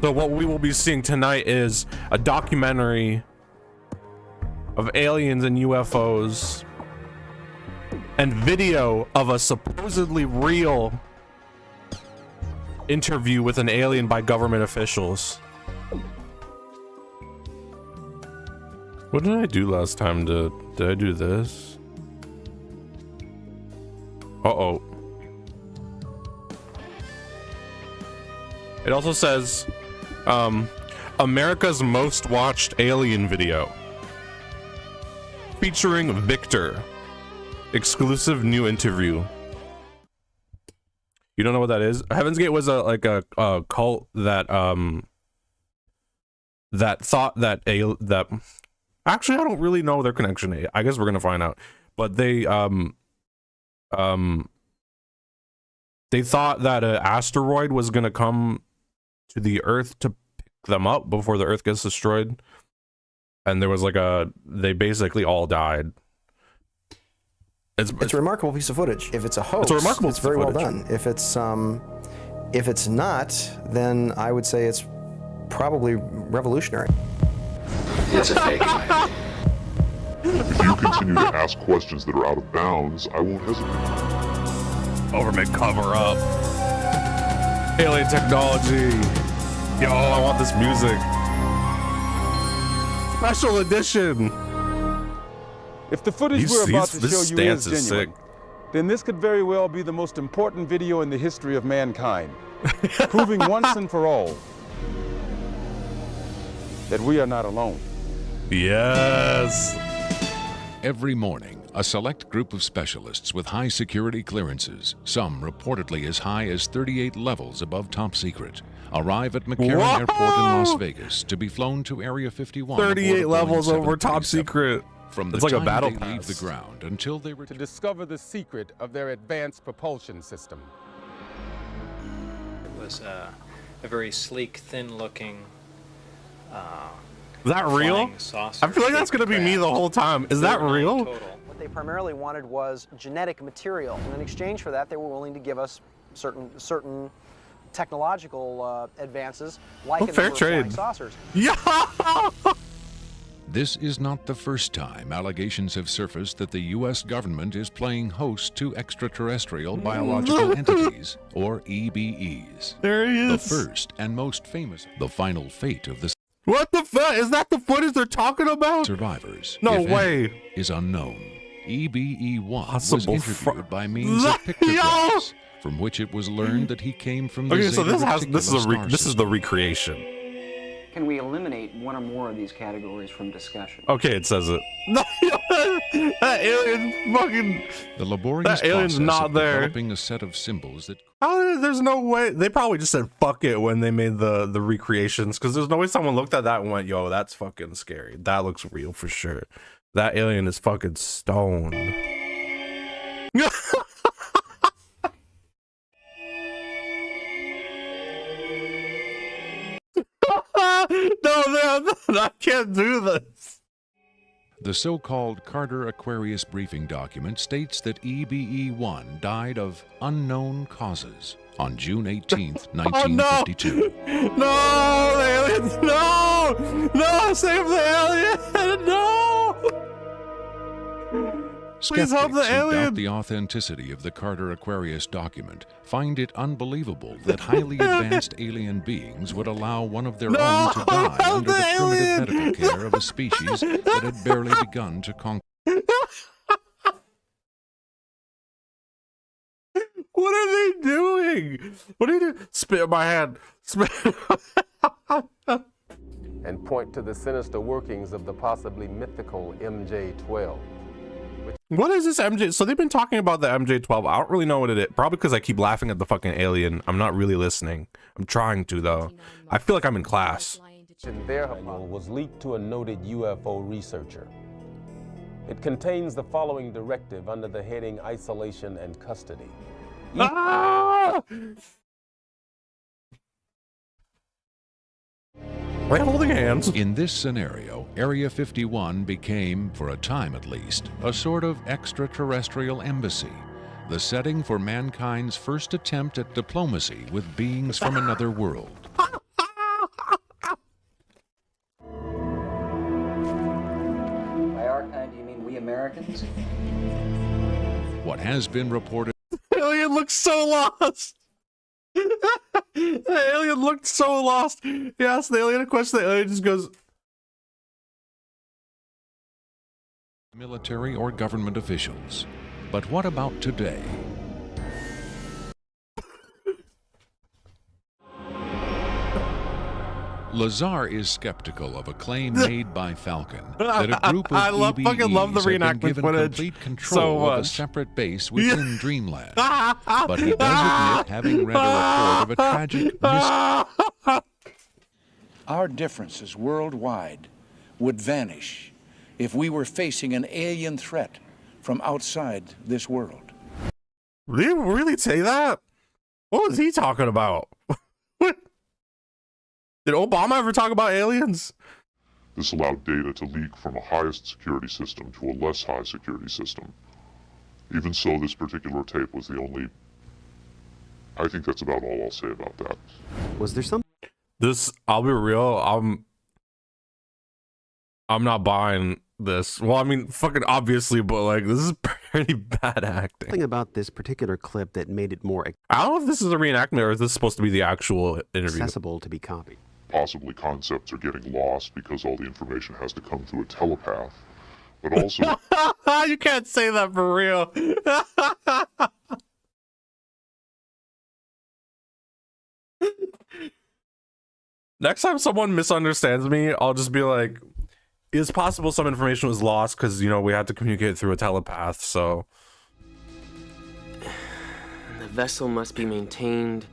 So what we will be seeing tonight is a documentary of aliens and UFOs and video of a supposedly real interview with an alien by government officials. What did I do last time? Did I do this? Uh-oh. It also says, America's most watched alien video. Featuring Victor. Exclusive new interview. You don't know what that is? Heaven's Gate was a cult that that thought that actually I don't really know their connection. I guess we're gonna find out. But they thought that an asteroid was gonna come to the Earth to pick them up before the Earth gets destroyed. And there was like they basically all died. It's a remarkable piece of footage. If it's a hoax, it's very well done. If it's not, then I would say it's probably revolutionary. It's a fake. If you continue to ask questions that are out of bounds, I won't hesitate. Government cover up. Alien technology. Yo, I want this music. Special edition. If the footage we're about to show you is genuine, then this could very well be the most important video in the history of mankind, proving once and for all that we are not alone. Yes. Every morning, a select group of specialists with high security clearances, some reportedly as high as 38 levels above top secret, arrive at McCarran Airport in Las Vegas to be flown to Area 51. 38 levels over top secret. From the it's like time a battle they pass. leave the ground until they to discover the secret of their advanced propulsion system. It was a very sleek, thin-looking. Is that real? I feel like that's gonna be me the whole time. Is that real? What they primarily wanted was genetic material, and in exchange for that, they were willing to give us certain technological advances, like a fair number of flying trade. saucers. Yeah. This is not the first time allegations have surfaced that the U.S. government is playing host to extraterrestrial biological entities, or EBEs. There he is. The first and most famous, the final fate of the What the fuck? Is that the footage they're talking about? survivors, No if way. any, is unknown. EBE-1 was Possible interviewed by means of pictographs, from which it was learned that he came from the Okay, so Zeta this Reticuli is star the recreation. Can we eliminate one or more of these categories from discussion? Okay, it says it. That alien fucking. The laborious That alien's process not of there. developing a set of symbols that There's no way. They probably just said fuck it when they made the recreations, because there's no way someone looked at that and went, yo, that's fucking scary. That looks real for sure. That alien is fucking stoned. No, I can't do this. the so-called Carter Aquarius briefing document states that EBE-1 died of unknown causes on June 18, 1952. No, the aliens! No! No, save the alien! No! Please help the Skeptics who alien! doubt the authenticity of the Carter Aquarius document find it unbelievable that highly advanced alien beings would allow one of their own to die help under the the alien! primitive medical care of a species that had barely begun to conquer. What are they doing? What are you doing? Spit in my hand. Spit. And point to the sinister workings of the possibly mythical MJ-12. What is this MJ? So they've been talking about the MJ-12. I don't really know what it is. Probably because I keep laughing at the fucking alien. I'm not really listening. I'm trying to, though. I feel like I'm in class. Their manual was leaked to a noted UFO researcher. It contains the following directive under the heading Isolation and Custody. Ah! We're holding hands. In this scenario, Area 51 became, for a time at least, a sort of extraterrestrial embassy, the setting for mankind's first attempt at diplomacy with beings from another world. aliens. What has been reported. The alien looks so lost. The alien looked so lost. He asked the alien a question. The alien just goes, Military or government officials. But what about today? Lazar is skeptical of a claim made by Falcon that a group of fucking love the EBEs have been reenactment given footage complete control so of a much. separate base within Dreamland. But he does admit having read a report of a tragic Our differences worldwide would vanish if we were facing an alien threat from outside this world. did he really say that? What was he talking about? Did Obama ever talk about aliens? This allowed data to leak from a highest security system to a less high security system. Even so, this particular tape was the only... I think that's about all I'll say about that. Was there some? This, I'll be real, I'm not buying this. Well, I mean, fucking obviously, but like, this is pretty bad acting. Something about this particular clip that made it more I don't know if this is a reenactment or if this is supposed to be the actual interview. accessible to be copied. Possibly concepts are getting lost because all the information has to come through a telepath. But also... You can't say that for real. Next time someone misunderstands me, I'll just be like, it's possible some information was lost because, you know, we had to communicate through a telepath, so... The vessel must be maintained.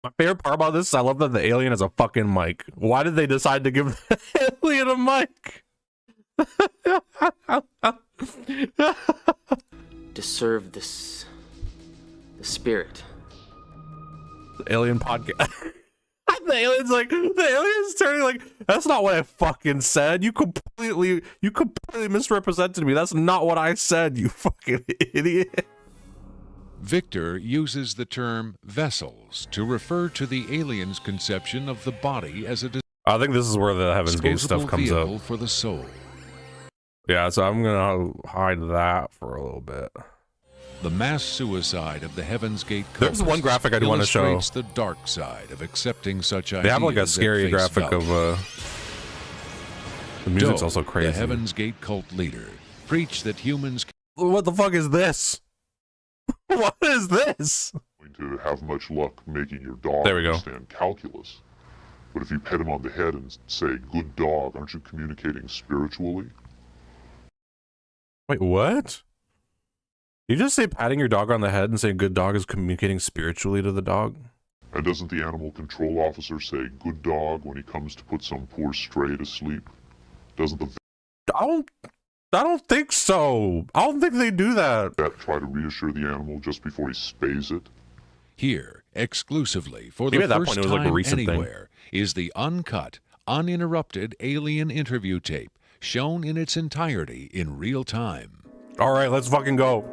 My favorite part about this is I love that the alien has a fucking mic. Why did they decide to give the alien a mic? To serve this... the spirit. The alien podcast. The alien's like, the alien's turning like, that's not what I fucking said. You completely misrepresented me. That's not what I said, you fucking idiot. Victor uses the term vessels to refer to the alien's conception of the body as a I think this is where the Heaven's Gate stuff comes up. for the soul. Yeah, so I'm gonna hide that for a little bit. The mass suicide of the Heaven's Gate There's one graphic I do want to show. illustrates the dark side of accepting such ideas. They have like a scary at face graphic value. of the music's Doe, also crazy. The Heaven's Gate cult leader, preached that humans. What the fuck is this? What is this? To have much luck making your dog There we go. understand calculus. But if you pet him on the head and say, good dog, aren't you communicating spiritually? Wait, what? You just say patting your dog on the head and saying good dog is communicating spiritually to the dog? And doesn't the animal control officer say, good dog, when he comes to put some poor stray to sleep? Doesn't the I don't think so. I don't think they do that. vet try to reassure the animal just before he spays it? Here, exclusively for the Maybe at that first point it was like a time recent thing. anywhere, is the uncut, uninterrupted alien interview tape, shown in its entirety in real time. All right, let's fucking go.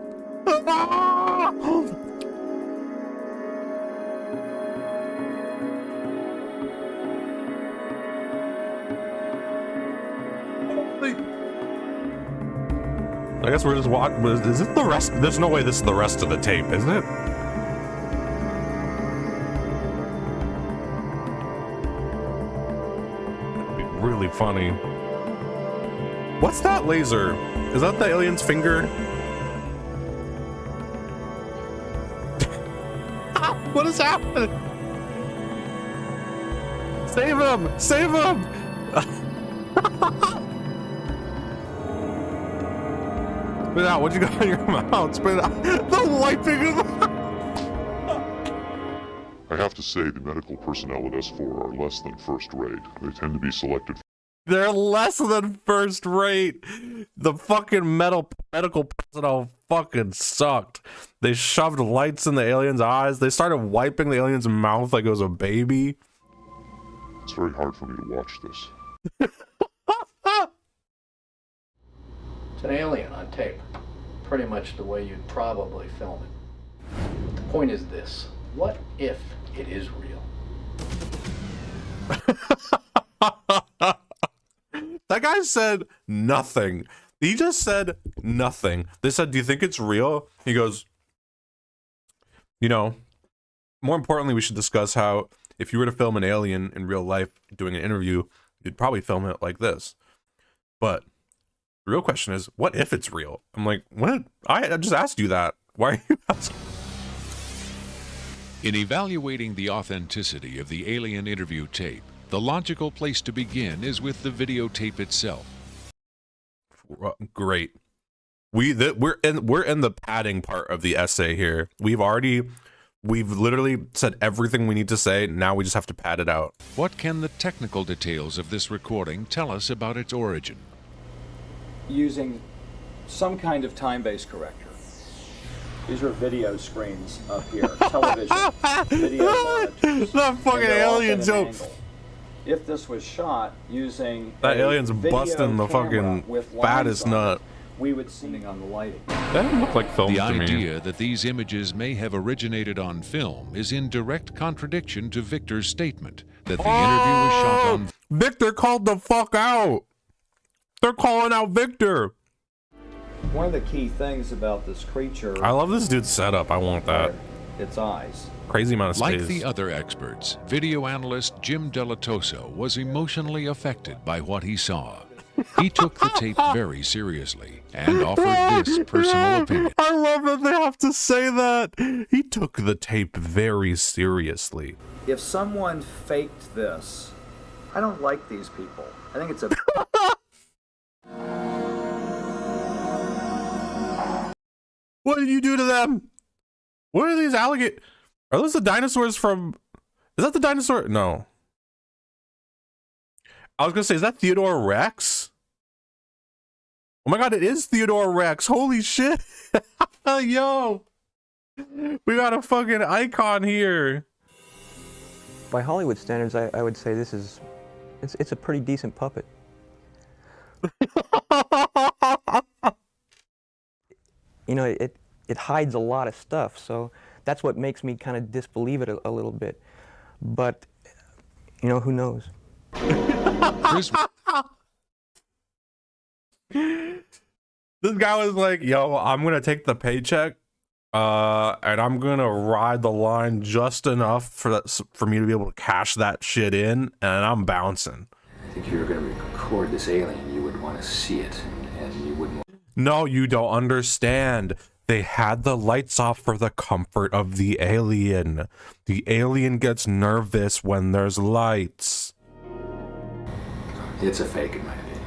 I guess we're just watching. Is this the rest? There's no way this is the rest of the tape, is it? That'd be really funny. What's that laser? Is that the alien's finger? What is happening? Save him! Save him! Spit it out. What you got in your mouth? Spit it out. The wiping of. I have to say, the medical personnel at S4 are less than first rate. They tend to be selected. They're less than first rate. The fucking medical personnel fucking sucked. They shoved lights in the alien's eyes. They started wiping the alien's mouth like it was a baby. It's very hard for me to watch this. It's an alien on tape. Pretty much the way you'd probably film it. The point is this. What if it is real? That guy said nothing. He just said Nothing. They said, do you think it's real? He goes, you know, more importantly, we should discuss how if you were to film an alien in real life doing an interview, you'd probably film it like this. But the real question is, what if it's real? I'm like, what? I just asked you that. Why are you asking? In evaluating the authenticity of the alien interview tape, the logical place to begin is with the videotape itself. Great. We're in the padding part of the essay here. We've literally said everything we need to say. Now we just have to pad it out. What can the technical details of this recording tell us about its origin? Using some kind of time-based corrector. These are video screens up here, television, video monitors. That fucking alien joke. If this was shot using that alien's busting the fucking fattest nut. We would see on the lighting. That didn't look like film The to me. idea that these images may have originated on film is in direct contradiction to Victor's statement that the interview was shot on. Victor called the fuck out. They're calling out Victor. One of the key things about this creature. I love this dude's setup. I want that. Its eyes. Crazy amount of space. Like the other experts, video analyst Jim Delatoso was emotionally affected by what he saw. He took the tape very seriously and offered this personal opinion. I love that they have to say that. He took the tape very seriously. If someone faked this, I don't like these people. I think it's a... What did you do to them? What are these alligators? Are those the dinosaurs from... Is that the dinosaur? No. I was gonna say, is that Theodore Rex? Oh my god, it is Theodore Rex. Holy shit. Yo. We got a fucking icon here. By Hollywood standards, I would say this is... It's a pretty decent puppet. You know, it hides a lot of stuff, so that's what makes me kind of disbelieve it a little bit. But, you know, who knows? This guy was like, yo, I'm gonna take the paycheck and I'm gonna ride the line just enough for me to be able to cash that shit in, and I'm bouncing. I think if you were going to record this alien, you would want to see it, and you wouldn't. No, you don't understand. They had the lights off for the comfort of the alien. The alien gets nervous when there's lights. It's a fake, in my opinion.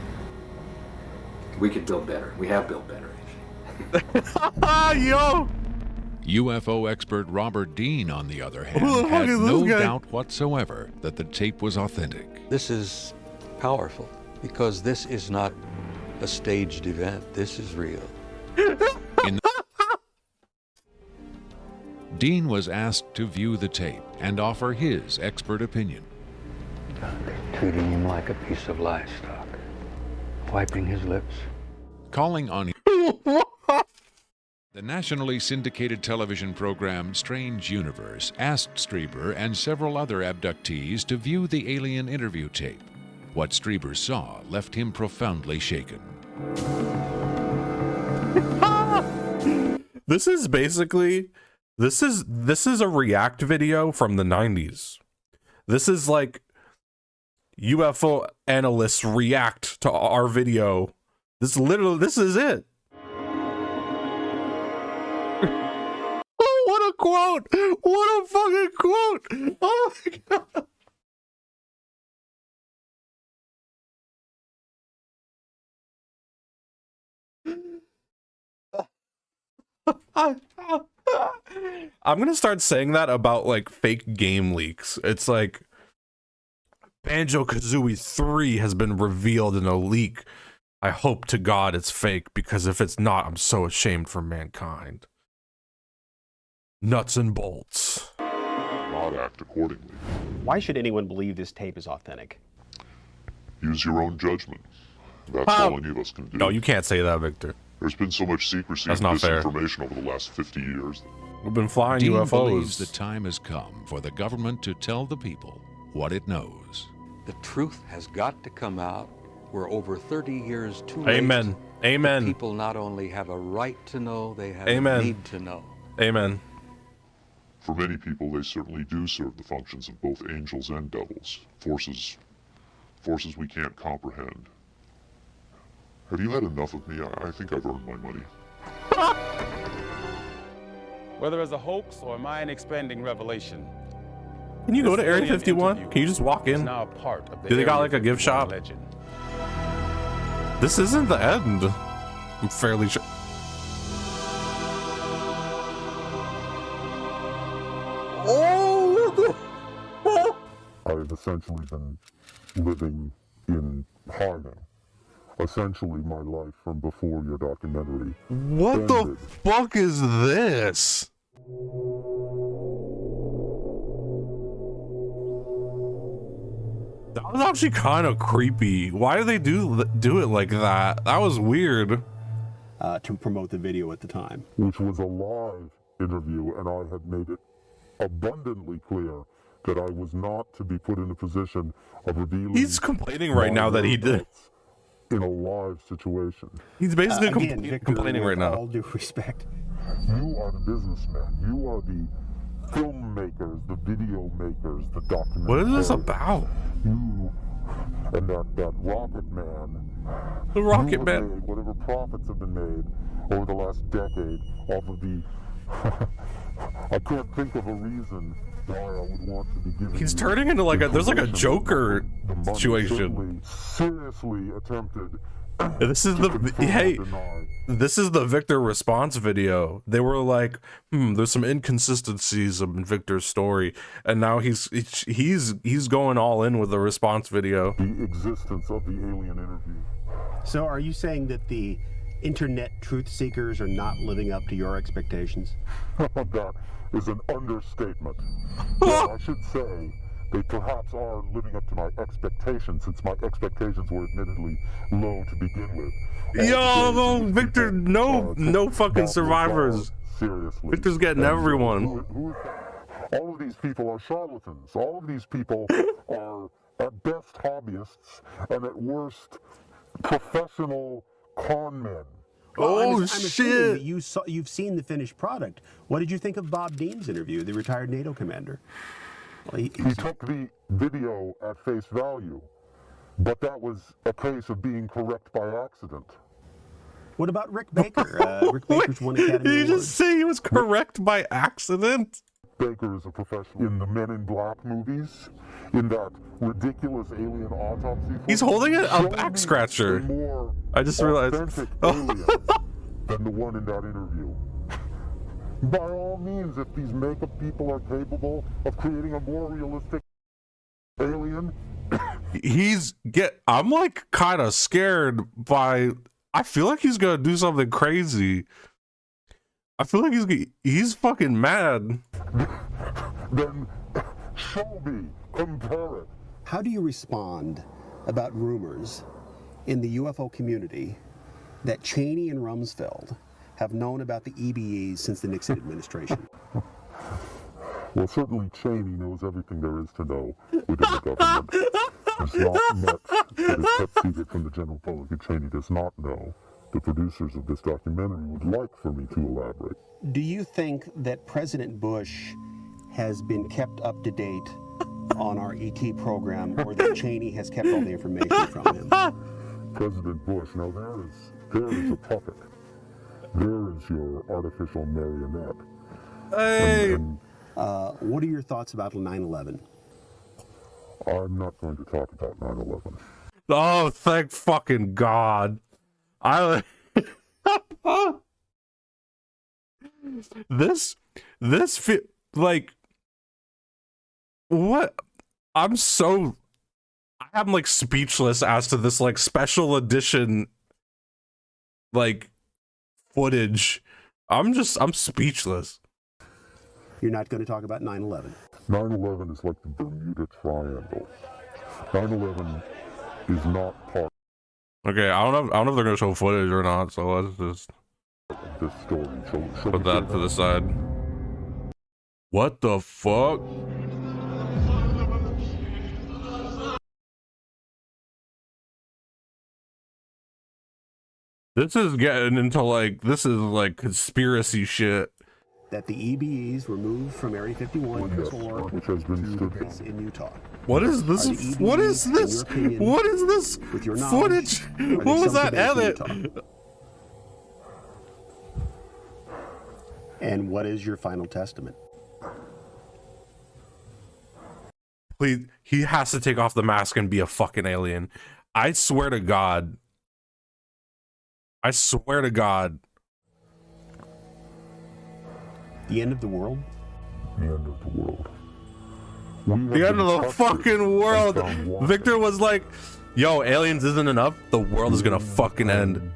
We could build better. We have built better, actually. Yo! UFO expert Robert Dean, on the other hand, had no doubt whatsoever that the tape was authentic. This is powerful because this is not a staged event. This is real. Dean was asked to view the tape and offer his expert opinion. They're treating him like a piece of livestock, wiping his lips. Calling on him. The nationally syndicated television program Strange Universe asked Strieber and several other abductees to view the alien interview tape. What Strieber saw left him profoundly shaken. This is basically, this is a react video from the 90s. This is like UFO analysts react to our video. This is it. Oh, what a quote! What a fucking quote! Oh my god! I'm gonna start saying that about like fake game leaks. It's like Banjo-Kazooie 3 has been revealed in a leak. I hope to God it's fake, because if it's not, I'm so ashamed for mankind. Nuts and bolts. Not act accordingly. Why should anyone believe this tape is authentic? Use your own judgment. That's all any of us can do. No, you can't say that, Victor. There's been so much secrecy That's and not fair. disinformation over the last 50 years. We've been flying Dean UFOs. believes the time has come for the government to tell the people what it knows. The truth has got to come out, we're over 30 years too Amen. late. Amen. People not only have a right to know, they have Amen. a need to know. Amen. For many people, they certainly do serve the functions of both angels and devils, forces we can't comprehend. Have you had enough of me? I think I've earned my money. Whether as a hoax or a mind-expanding revelation. Can you go to Area 51? Can you just walk in? Now part of the Do they got Area like a gift 51 shop? legend. This isn't the end. I'm fairly sure. I've essentially been living in hiding. Essentially my life from before your documentary. What the fuck is this? That was actually kind of creepy. Why do they do it like that? That was weird. To promote the video at the time. Which was a live interview, and I had made it abundantly clear that I was not to be put in a position of revealing. He's complaining right now that he did. In a live situation. He's basically complaining right now. All due respect. You are the businessmen. You are the filmmakers, the video makers, the documentary. What is this about? You and that rocket man. The rocket you man. Made whatever profits have been made over the last decade off of the. I can't think of a reason why I would want to be giving. He's turning into like there's like a Joker situation. Seriously attempted. This is the this is the Victor response video. They were like, there's some inconsistencies in Victor's story, and now he's going all in with the response video. The existence of the alien interview. So are you saying that the internet truth seekers are not living up to your expectations? That is an understatement. Well, I should say they perhaps are living up to my expectations, since my expectations were admittedly low to begin with. Yo, Victor, no fucking survivors. Seriously. Victor's getting everyone. All of these people are charlatans. All of these people are at best hobbyists and at worst professional con men. Oh, I'm shit! That you've seen the finished product. What did you think of Bob Dean's interview, the retired NATO commander? Well, he took the video at face value, but that was a case of being correct by accident. What about Rick Baker? Rick Baker's won Academy Award. Did you just say he was correct by accident? Baker is a professional in the Men in Black movies, in that ridiculous alien autopsy. He's holding a back scratcher. I just realized. Alien than the one in that interview. By all means, if these makeup people are capable of creating a more realistic alien. I'm like kind of scared by, I feel like he's gonna do something crazy. I feel like he's fucking mad. Then show me, compare it. How do you respond about rumors in the UFO community that Cheney and Rumsfeld have known about the EBEs since the Nixon administration? Well, certainly Cheney knows everything there is to know within the government. There's not much that is kept secret from the general public that Cheney does not know. The producers of this documentary would like for me to elaborate. Do you think that President Bush has been kept up to date on our ET program, or that Cheney has kept all the information from him? President Bush, now there is a puppet. There is your artificial marionette. Hey! What are your thoughts about 9/11? I'm not going to talk about 9/11. Oh, thank fucking God. Like, what? I'm like speechless as to this like special edition like footage. I'm speechless. You're not going to talk about 9/11. 9/11 is like the Bermuda Triangle. 9/11 is not part. Okay, I don't know if they're gonna show footage or not. So let's just this story. Put that to the side. What the fuck? This is getting into like, this is like conspiracy shit. That the EBEs were moved from Area 51 which has been to the base in Utah. What is this? What is this? What is this footage? What was that edit? And what is your final testament? Please, he has to take off the mask and be a fucking alien. I swear to God. I swear to God. The end of the world? The end of the world. The end of the fucking world. Victor was like, yo, aliens isn't enough. The world is gonna fucking end.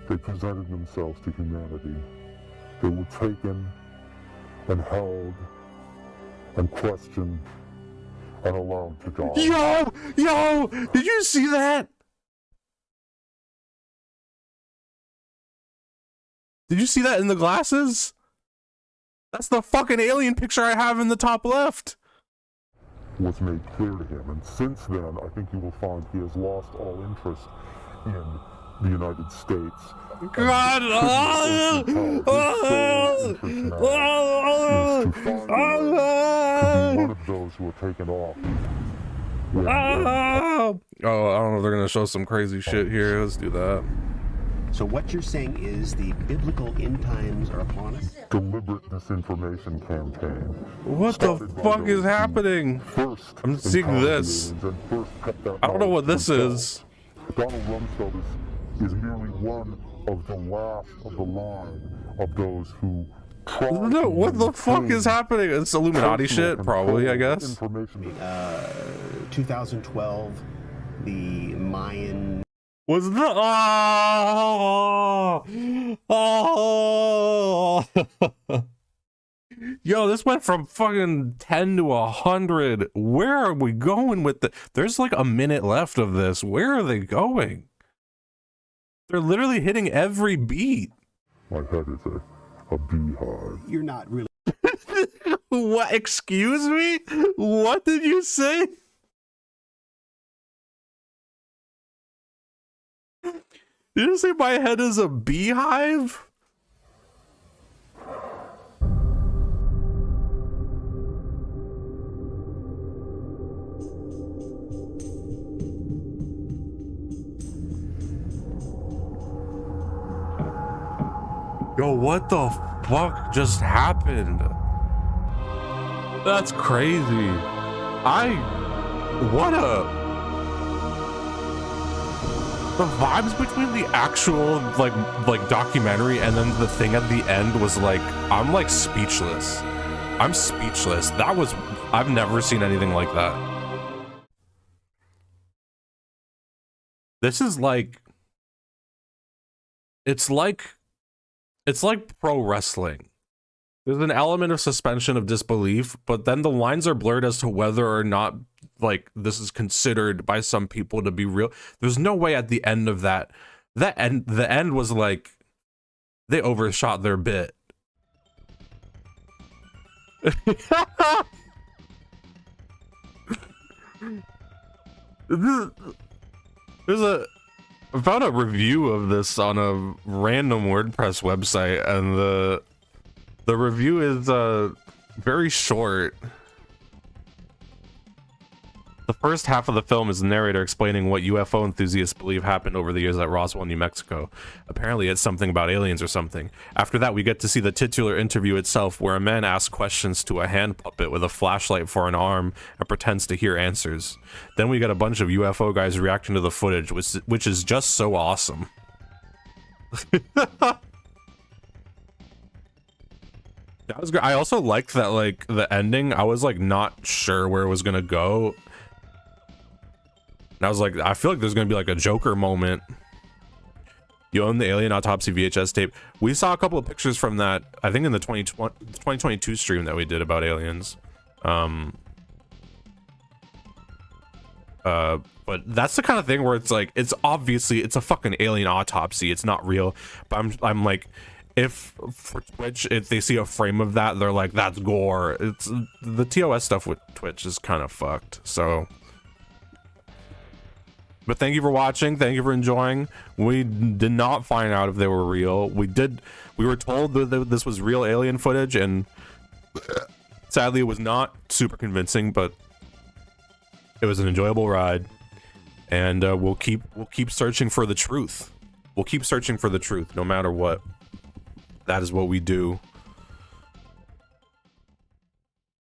They presented themselves to humanity. They were taken and held and questioned and allowed to die. Yo, did you see that? Did you see that in the glasses? That's the fucking alien picture I have in the top left. Was made clear to him, and since then, I think you will find he has lost all interest in the United States. God! One of those who are taken off. Oh, I don't know if they're gonna show some crazy shit here. Let's do that. So what you're saying is the biblical end times are upon us? Deliberate disinformation campaign. What the fuck is happening? I'm seeing this. I don't know what this is. Donald Rumsfeld is merely one of the last of the line of those who no, what the fuck is happening? It's Illuminati shit, probably, I guess. 2012, the Mayan... Was the Yo, this went from fucking 10 to 100. Where are we going with the? There's like a minute left of this. Where are they going? They're literally hitting every beat. My head is a beehive. You're not really. What? Excuse me? What did you say? Did you say my head is a beehive? Yo, what the fuck just happened? That's crazy. The vibes between the actual like documentary and then the thing at the end was like, I'm like speechless. I'm speechless. I've never seen anything like that. This is like, it's like pro wrestling. There's an element of suspension of disbelief, but then the lines are blurred as to whether or not like this is considered by some people to be real. There's no way at the end of the end was like they overshot their bit. I found a review of this on a random WordPress website, and the review is very short. The first half of the film is the narrator explaining what UFO enthusiasts believe happened over the years at Roswell, New Mexico. Apparently it's something about aliens or something. After that, we get to see the titular interview itself, where a man asks questions to a hand puppet with a flashlight for an arm and pretends to hear answers. Then we get a bunch of UFO guys reacting to the footage, which is just so awesome. That was great. I also liked that, like, the ending. I was like not sure where it was gonna go. And I was like, I feel like there's gonna be like a Joker moment. You own the Alien Autopsy VHS tape. We saw a couple of pictures from that, I think in the 2022 stream that we did about aliens. But that's the kind of thing where it's like, it's obviously, it's a fucking alien autopsy. It's not real. But I'm like, if for Twitch, if they see a frame of that, they're like, that's gore. It's the TOS stuff with Twitch is kind of fucked. So But thank you for watching. Thank you for enjoying. We did not find out if they were real. We were told that this was real alien footage, and sadly it was not super convincing, but it was an enjoyable ride. And we'll keep searching for the truth. We'll keep searching for the truth no matter what. That is what we do.